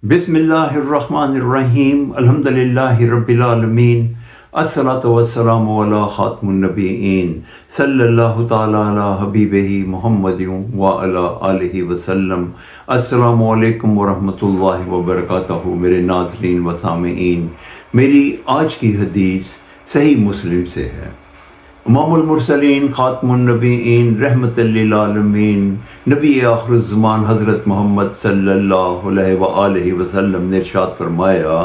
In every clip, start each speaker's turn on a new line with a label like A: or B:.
A: बिस्मिल्लाहिर्रहमानिर्रहीम अल्हम्दुलिल्लाहि रब्बिल आलमीन अस्सलातु वस्सलामु अला खातमुन नबिय्यीन सल्लल्लाहु तआला अला हबीबिही मुहम्मदिन व अला आलिहि वसल्लम। अस्सलामु अलैकुम व रहमतुल्लाहि व बरकातहू। मेरे नाज़रीन व सामीईन, मेरी आज की हदीस सही मुस्लिम से है। इमामुल मुरसलीन खातमुन नबिय्यीन रहमतल लिल आलमीन नबी आखिरुज़्ज़मान हज़रत मोहम्मद सल्लल्लाहु अलैहि वसल्लम ने इरशाद फरमाया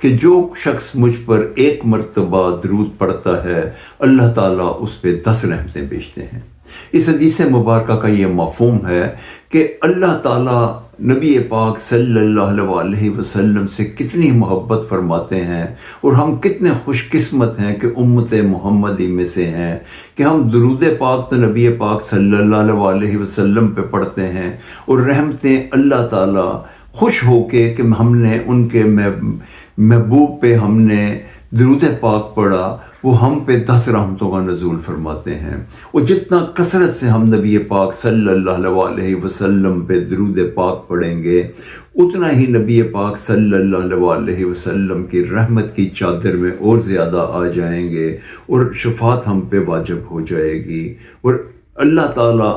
A: कि जो शख्स मुझ पर एक मरतबा दरूद पढ़ता है, अल्लाह ताला उस पर 10 रहमतें भेजते हैं। इस हदीस मुबारक का ये मफ़हूम है कि अल्लाह ताला नबी पाक सल्लल्लाहु अलैहि वसल्लम से कितनी मोहब्बत फरमाते हैं और हम कितने खुशकिस्मत हैं कि उम्मत मोहम्मदी में से हैं कि हम दुरूद पाक तो नबी पाक सल्लल्लाहु अलैहि वसल्लम पे पढ़ते हैं और रहमतें अल्लाह ताला खुश होके कि हमने उनके महबूब पे हमने दुरूद पाक पढ़ा, वो हम पे 10 रहमतों का नज़ूल फरमाते हैं। और जितना कसरत से हम नबी पाक सल्लल्लाहु अलैहि वसल्लम पे दुरूद पाक पढ़ेंगे, उतना ही नबी पाक सल्लल्लाहु अलैहि वसल्लम की रहमत की चादर में और ज़्यादा आ जाएंगे और शफ़ात हम पे वाजिब हो जाएगी। और अल्लाह ताला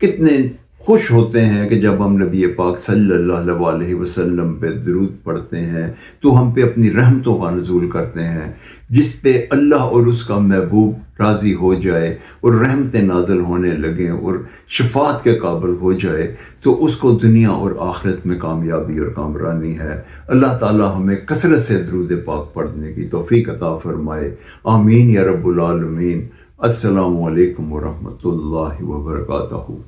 A: कितने खुश होते हैं कि जब हम नबी पाक सल्लल्लाहु अलैहि वसल्लम पे दरूद पढ़ते हैं तो हम पे अपनी रहमतों का नज़ूल करते हैं, जिस पे अल्लाह और उसका महबूब राज़ी हो जाए और रहमतें नाज़िल होने लगें और शफ़ात के काबिल हो जाए, तो उसको दुनिया और आखिरत में कामयाबी और कामरानी है। अल्लाह ताला हमें कसरत से दरूद पाक पढ़ने की तौफ़ीक़ अता फ़रमाए। आमीन या रब्बुल आलमीन। अस्सलामु अलैकुम व रहमतुल्लाहि व बरकातहू।